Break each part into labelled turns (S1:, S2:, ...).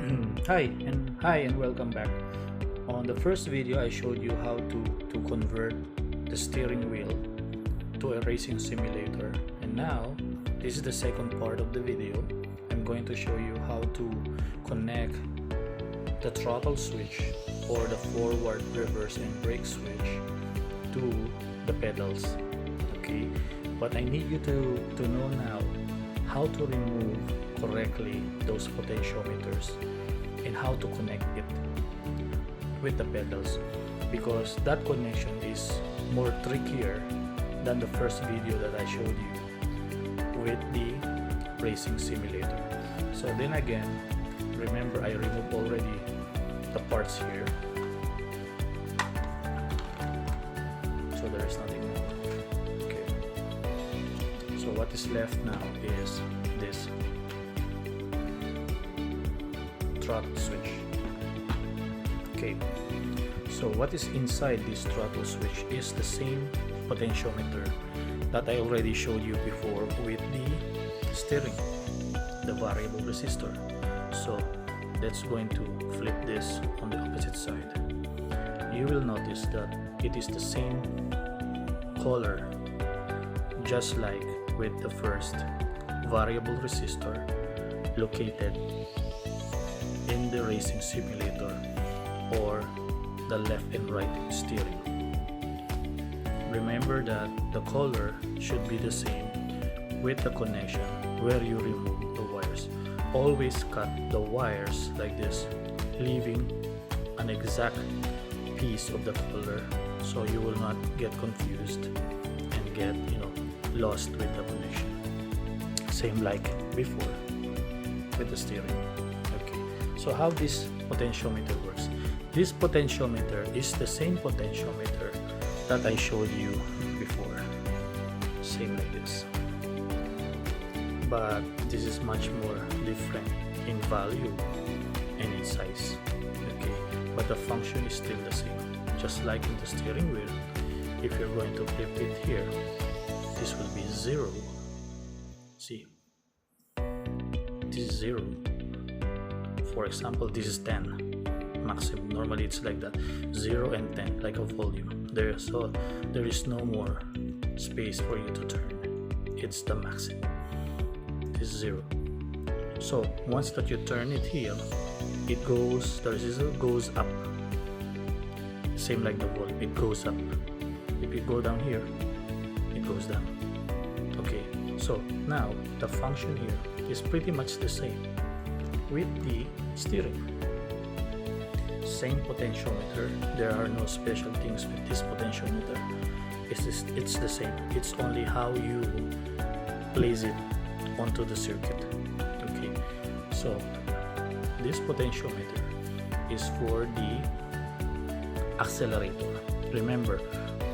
S1: Hi and welcome back. On the first video I showed you how to convert the steering wheel to a racing simulator, and now this is the second part of the video. I'm going to show you how to connect the throttle switch or the forward, reverse and brake switch to the pedals. Okay, but I need you to know now how to remove correctly those potentiometers and how to connect it with the pedals, because that connection is more trickier than the first video that I showed you with the racing simulator. So then again, remember I removed already the parts here, so there is nothing more. Okay, so what is left now is this throttle switch. Okay, so what is inside this throttle switch is the same potentiometer that I already showed you before with the steering, the variable resistor. So let's going to flip this on the opposite side. You will notice that it is the same color, just like with the first variable resistor located in the racing simulator or the left and right steering. Remember that the color should be the same with the connection where you remove the wires. Always cut the wires like this, leaving an exact piece of the color so you will not get confused and get lost with the connection. Same like before with the steering. So how this potentiometer works? This potentiometer is the same potentiometer that I showed you before. Same like this. But this is much more different in value and in size. Okay, but the function is still the same. Just like in the steering wheel, if you're going to flip it here, this will be 0. See? This is 0. For example, this is 10 maximum. Normally it's like that, 0 and 10, like a volume there. So there is no more space for you to turn. It's the maximum. This is 0. So once that you turn it here, it goes, the resistor goes up. Same like the volume, it goes up. If you go down here, it goes down. Okay, so now the function here is pretty much the same with the steering. Same potentiometer. There are no special things with this potentiometer. It's the same. It's only how you place it onto the circuit. Okay, so this potentiometer is for the accelerator. Remember,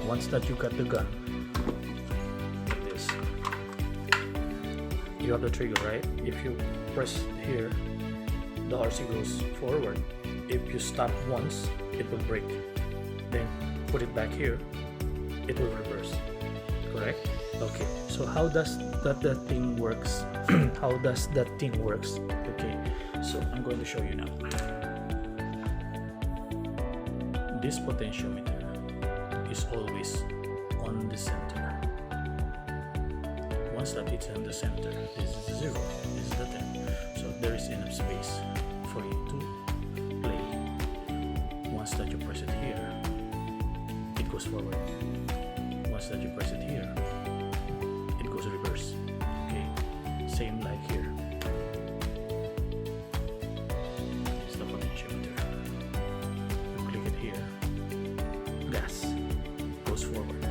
S1: once that you got the gun like this, you have the trigger, right? If you press here, the RC goes forward. If you stop once, it will brake. Then put it back here, it will reverse. Correct? Okay, so how does that thing works? How does that thing works? Okay, so I'm going to show you now. This potentiometer is always on the center. Once that it's in the center, this is 0, this is the 10. So there is enough space for you to play. Once that you press it here, it goes forward. Once that you press it here, it goes reverse. Okay, same like here. It's the potentiometer. You click it here, gas goes forward.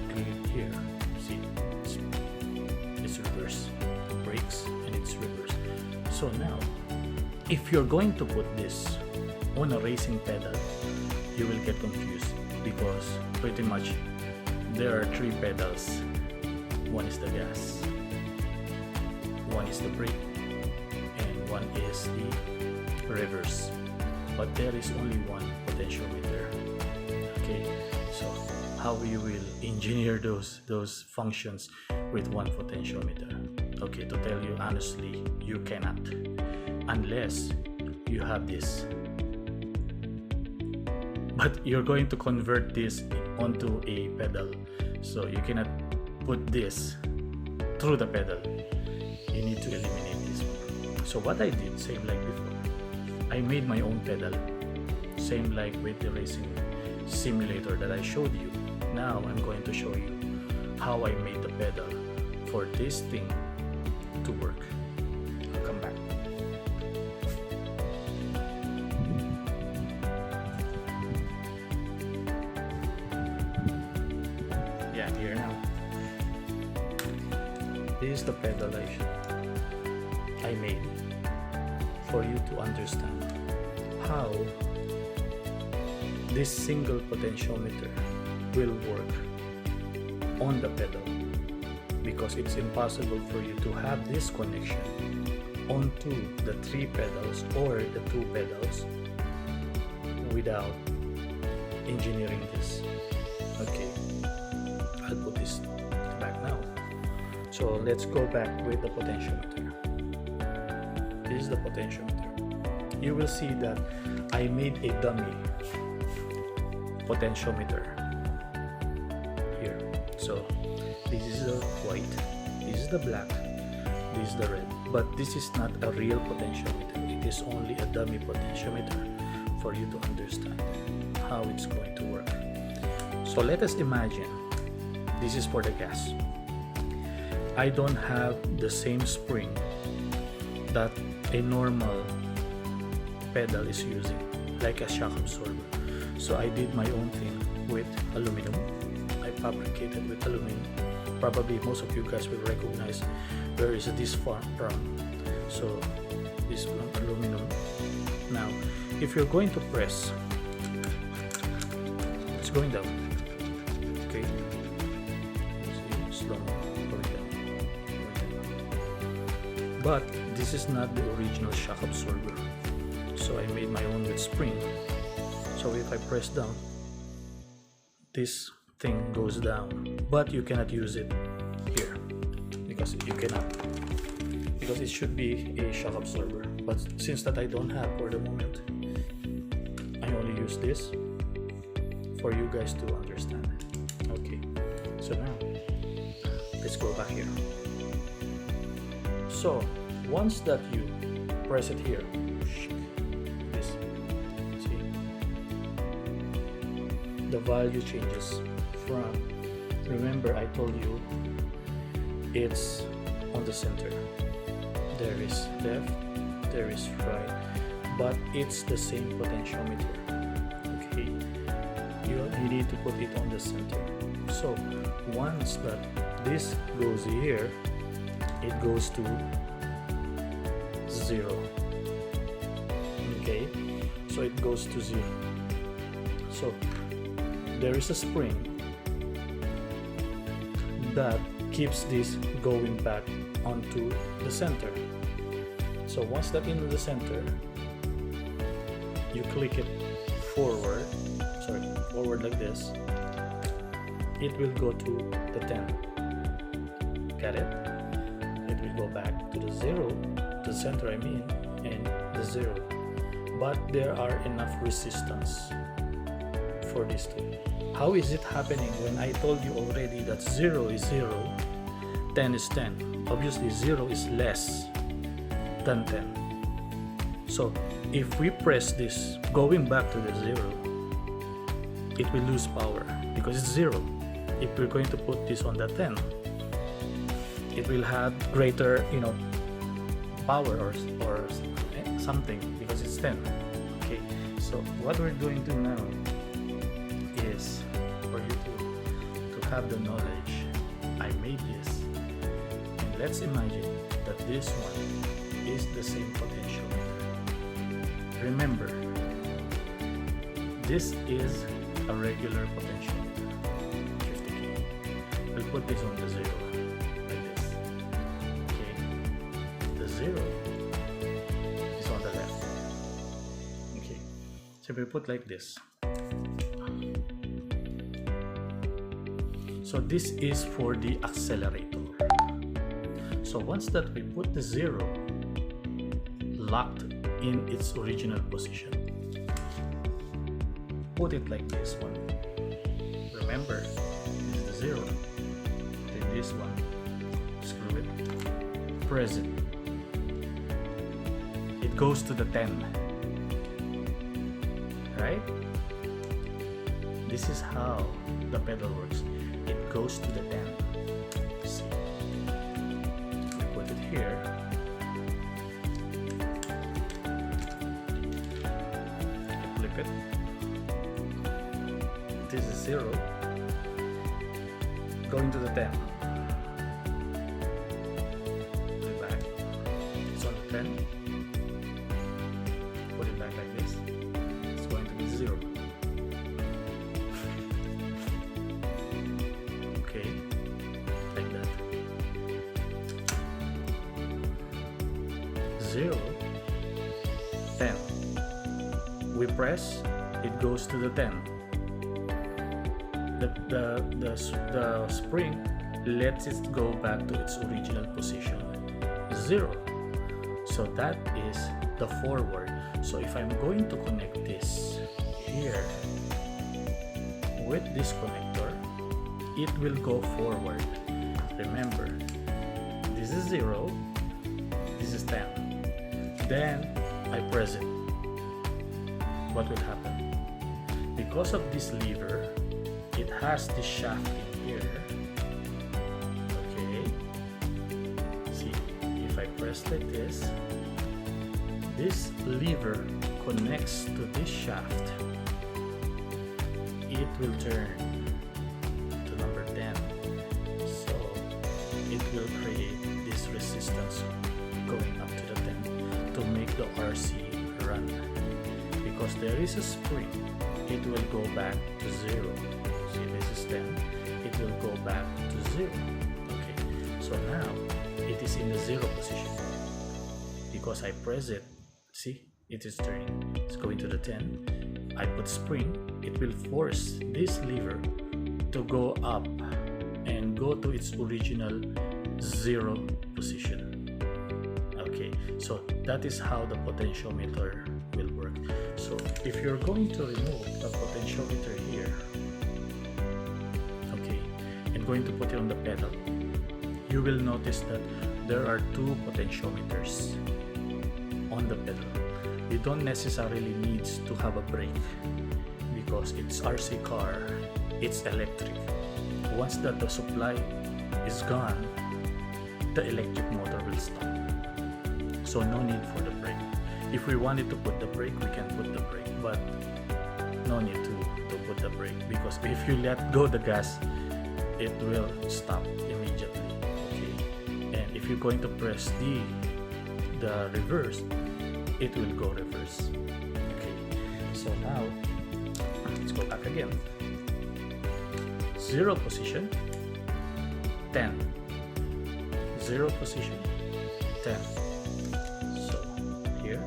S1: Click it here, see, it's reverse. It brakes and it's reverse. So now, if you're going to put this on a racing pedal, you will get confused because pretty much there are 3 pedals. One is the gas, one is the brake, and one is the reverse. But there is only one potentiometer. Okay, so how you will engineer those functions with one potentiometer? Okay, to tell you honestly, you cannot, unless you have this. But you're going to convert this onto a pedal, so you cannot put this through the pedal. You need to eliminate this one. So what I did, same like before, I made my own pedal, same like with the racing simulator that I showed you. Now I'm going to show you how I made the pedal for this thing to work. I'll come back. Yeah, here now. This is the pedal I made for you to understand how this single potentiometer will work on the pedal, because it's impossible for you to have this connection onto the 3 pedals or the 2 pedals without engineering this. Okay, I'll put this back now. So let's go back with the potentiometer. This is the potentiometer. You will see that I made a dummy potentiometer here. So this is the white, this is the black, this is the red, but this is not a real potentiometer. It is only a dummy potentiometer for you to understand how it's going to work. So let us imagine this is for the gas. I don't have the same spring that a normal pedal is using, like a shock absorber. So I did my own thing with aluminum. I fabricated with aluminum. Probably most of you guys will recognize where is this from. So this from aluminum. Now if you're going to press, it's going down. Okay, see, slow, going down. But this is not the original shock absorber, so I made my own with spring. So if I press down, this thing goes down, but you cannot use it here because you cannot, because it should be a shock absorber. But since that I don't have for the moment, I only use this for you guys to understand. Okay, so now let's go back here. So once that you press it here, this, see, the value changes from, remember I told you it's on the center. There is left, there is right, but it's the same potentiometer. Okay, you need to put it on the center. So once that this goes here, it goes to 0. Okay, so it goes to 0. So there is a spring that keeps this going back onto the center. So once that into the center, you click it forward, like this, it will go to the 10. Got it? It will go back to the 0, the center I mean, and the 0. But there are enough resistance for this thing. How is it happening when I told you already that 0 is 0, 10 is 10? Obviously 0 is less than 10. So if we press this going back to the 0, it will lose power because it's 0. If we're going to put this on the 10, it will have greater, power or something because it's 10. Okay, so what we're going to now is for you to have the knowledge. I made this, and let's imagine that this one is the same potentiometer. Remember, this is a regular potentiometer, 50K. We'll put this on the 0, like this. Okay, the 0 is on the left. Okay, so we put like this. So this is for the accelerator. So once that we put the 0 locked in its original position. Put it like this one. Remember, this is the 0. Then this one, screw it, press it. It goes to the 10. Right? This is how the pedal works. It goes to the 10. See? I put it here. Flip it. This is 0. Going to the 10. Put it back. It's on the 10. Put it back like this. It's going to be 0. Okay, like that. 0, 10. We press, it goes to the 10. The spring lets it go back to its original position, 0. So that is the forward. So if I'm going to connect this here with this connector, it will go forward. Remember, this is 0, this is 10. Then I press it. What will happen? Because of this lever, it has this shaft in here. Okay. See, if I press like this lever connects to this shaft. It will turn to number 10. So it will create this resistance going up to the 10 to make the RC run. Because there is a spring, it will go back to 0. See, this is 10. It will go back to 0. Okay, so now it is in the 0 position. Because I press it, see, it is turning. It's going to the 10. I put spring, it will force this lever to go up and go to its original 0 position. Okay, so that is how the potentiometer will work. So if you're going to remove the potentiometer here, okay, and going to put it on the pedal, you will notice that there are two potentiometers on the pedal. You don't necessarily need to have a brake because it's RC car, it's electric. Once that the supply is gone, the electric motor will stop. So no need for the brake. If we wanted to put the brake, we can put the brake, but no need to put the brake because if you let go the gas, it will stop immediately. Okay, and if you're going to press the reverse, it will go reverse. Okay, so now let's go back again. 0 position, 10. 0 position, 10. So here,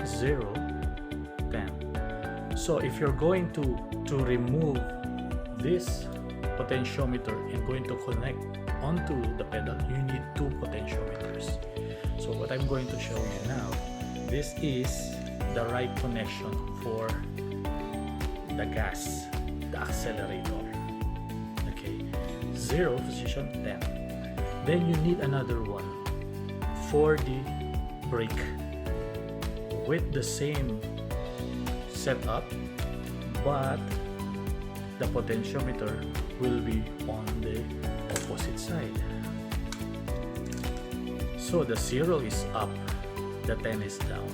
S1: 0, 10. So if you're going to remove this potentiometer and going to connect onto the pedal, you need 2 potentiometers. So what I'm going to show you now, this is the right connection for the gas, the accelerator. Okay, 0 position, 10. Then you need another one for the brake with the same setup, but the potentiometer will be on the opposite side. So the 0 is up, the 10 is down.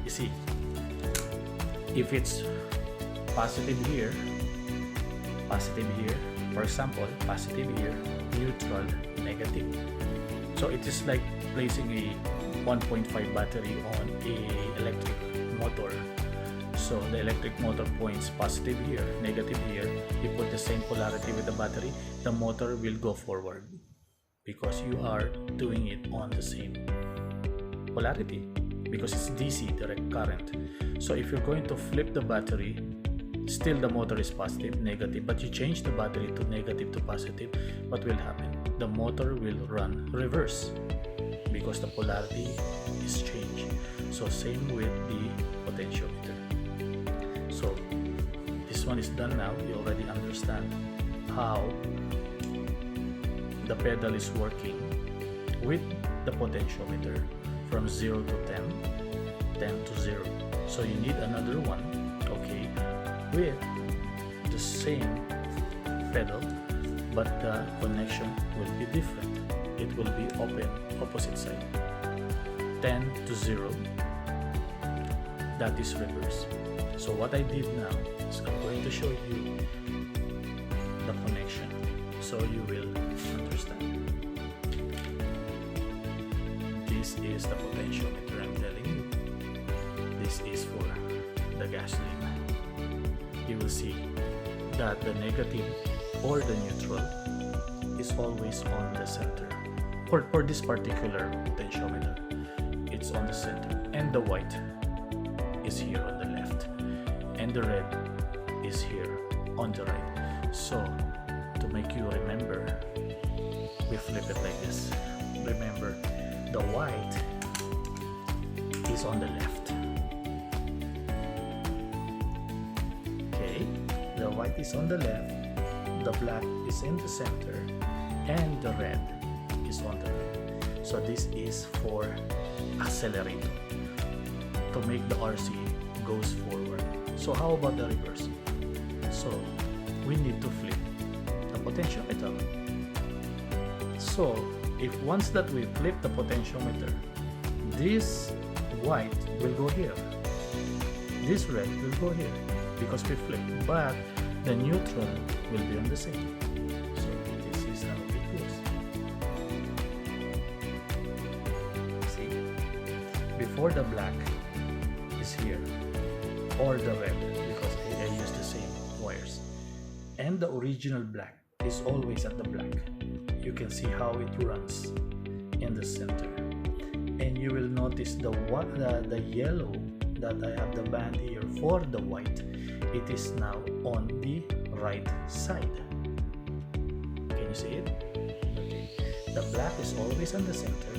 S1: You see, if it's positive here, for example, positive here, neutral, negative. So it is like placing a 1.5 battery on a electric motor. So the electric motor points positive here, negative here. You put the same polarity with the battery, the motor will go forward because you are doing it on the same polarity because it's DC, direct current. So if you're going to flip the battery, still the motor is positive, negative, but you change the battery to negative to positive, what will happen? The motor will run reverse because because the polarity is changed. So same with the potentiometer. So this one is done now. You already understand how the pedal is working with the potentiometer from 0 to 10, 10 to 0. So you need another one, okay, with the same pedal, but the connection will be different. It will be open opposite side. 10 to 0, that is reverse. So what I did now is I'm going to show you the connection so you will understand. This is the potentiometer I'm telling you. This is for the gasoline. You will see that the negative or the neutral is always on the center. For this particular potentiometer, it's on the center, and the white is here on the left, and the red is here on the right. So to make you remember, we flip it like this. Remember, the white is on the left. Okay, the white is on the left, the black is in the center, and the red is on the right. So this is for accelerator, to make the RC goes forward. So how about the reverse? So we need to flip the potentiometer. So if once that we flip the potentiometer, this white will go here, this red will go here because we flip, but the neutral will be on the same. So this is how it goes. See, before the black is here, or the red, because I use the same wires, and the original black is always at the black. You can see how it runs in the center, and you will notice the yellow that I have the band here for the white. It is now on the right side. Can you see it? Okay. The black is always on the center.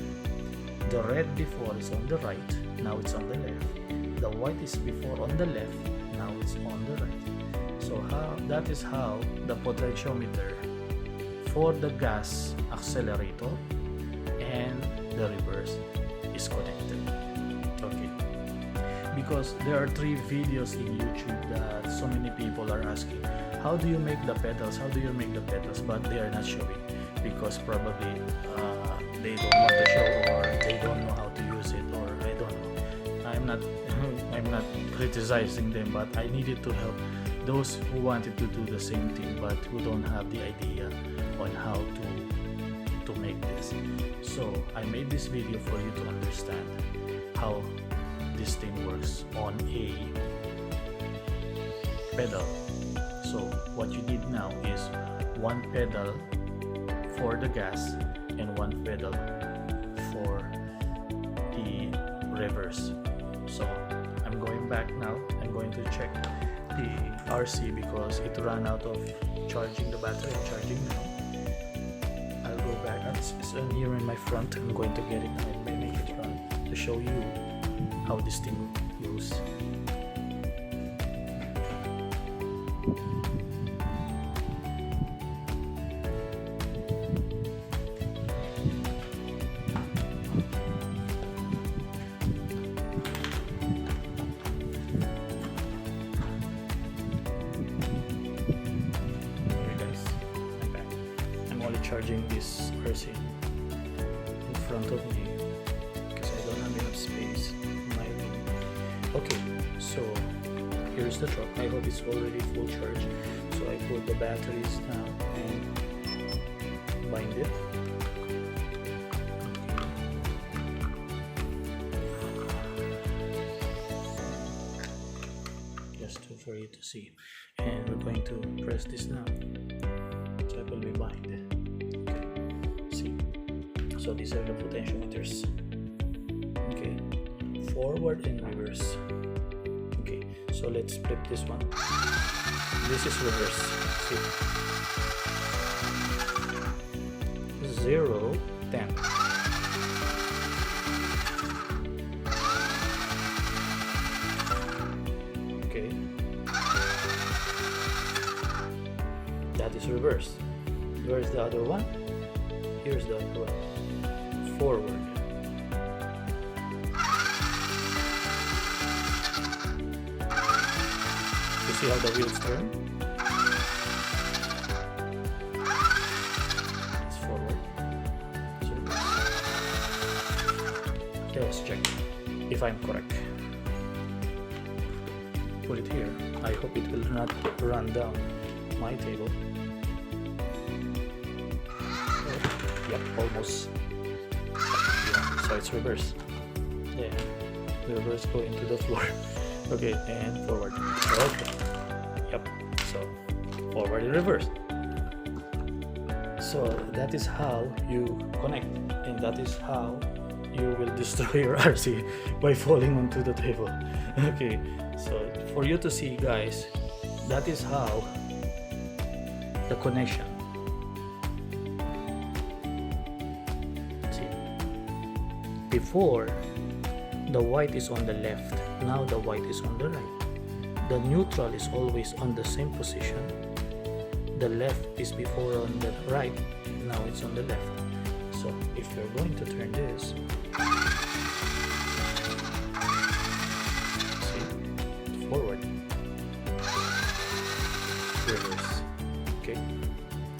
S1: The red before is on the right. Now it's on the left. The white is before on the left. Now it's on the right. So that is how the potentiometer for the gas accelerator and the reverse is connected. Okay, because there are 3 videos in YouTube that so many people are asking, how do you make the pedals, how do you make the pedals, but they are not showing because probably they don't want to show, or they don't know how to use it, or I don't know. I'm not criticizing them, but I needed to help those who wanted to do the same thing but who don't have the idea on how to make this. So I made this video for you to understand how this thing works on a pedal. So what you did now is one pedal for the gas and one pedal for the reverse. So I'm going back now. I'm going to check the RC because it ran out of charging the battery. I'm charging now. I'll go back. It's here in my front. I'm going to get it and make it run to show you how this thing goes. Charging this RC in front of me because I don't have enough space in my room. Okay, so here's the truck. I hope it's already full charge. So I put the batteries now and bind it. Just for you to see. And we're going to press this now. So it will be bind. So these are the potentiometers. Okay, forward and reverse. Okay, so let's flip this one. This is reverse. See, 0, 10. That is reverse. Where is the other one? Here's the other one. Forward. You see how the wheels turn? It's forward. It's reverse. Okay, let's check if I'm correct. Put it here. I hope it will not run down my table. Yep, almost. Yeah, so it's reverse. Then the reverse go into the floor. Okay, and forward. Okay. Yep. So forward and reverse. So that is how you connect, and that is how you will destroy your RC by falling onto the table. Okay. So for you to see, guys, that is how the connection. See, before the white is on the left, now the white is on the right. The neutral is always on the same position. The left is before on the right, now it's on the left. So if you're going to turn this, forward, reverse. Okay,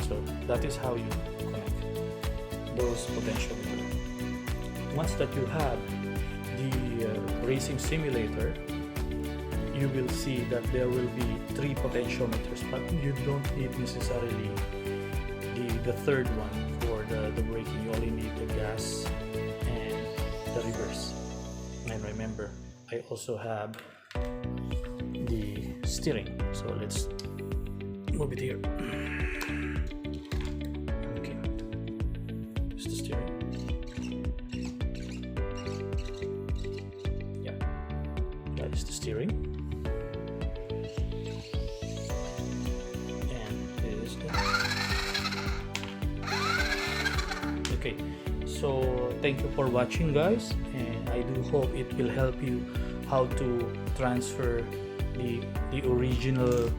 S1: so that is how you connect those potentiometers. Once that you have the racing simulator, you will see that there will be 3 potentiometers, but you don't need necessarily the third one for the braking. You only need the gas and the reverse. And remember, I also have the steering, so let's move it here. Okay, it's the steering. Yeah, that is the steering, and this is the... Okay, so thank you for watching, guys, and I do hope it will help you how to transfer the original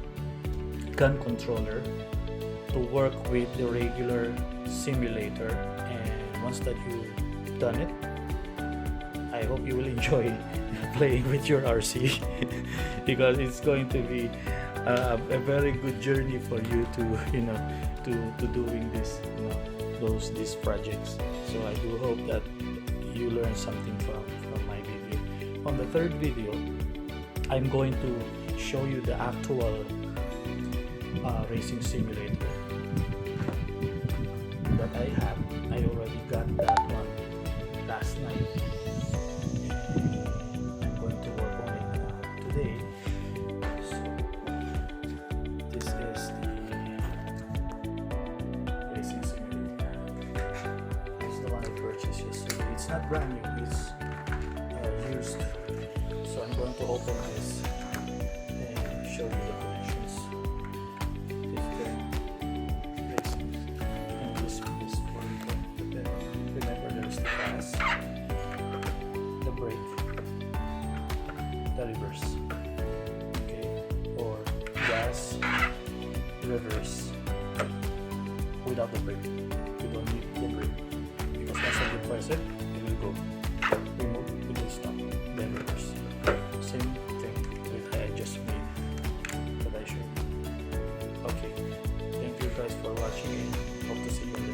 S1: gun controller to work with the regular simulator. And once that you've done it, I hope you will enjoy playing with your RC because it's going to be a very good journey for you to to doing this these projects. So I do hope that you learn something from my video. On the third video, I'm going to show you the actual racing simulator that I have. I already got that one last night, and I'm going to work on it today. So this is the racing simulator. It's the one I purchased yesterday. It's not brand new, it's used. So I'm going to open this and show you the connections. This racing, and this is for the pedal. Remember, there's the gas, the brake, the reverse. Okay, or gas, reverse without the brake. You don't need the brake because once you press it, it will go. Remove, it will stop. Then reverse. Same thing with I just made that I showed. Okay, thank you guys for watching and hope to see you on the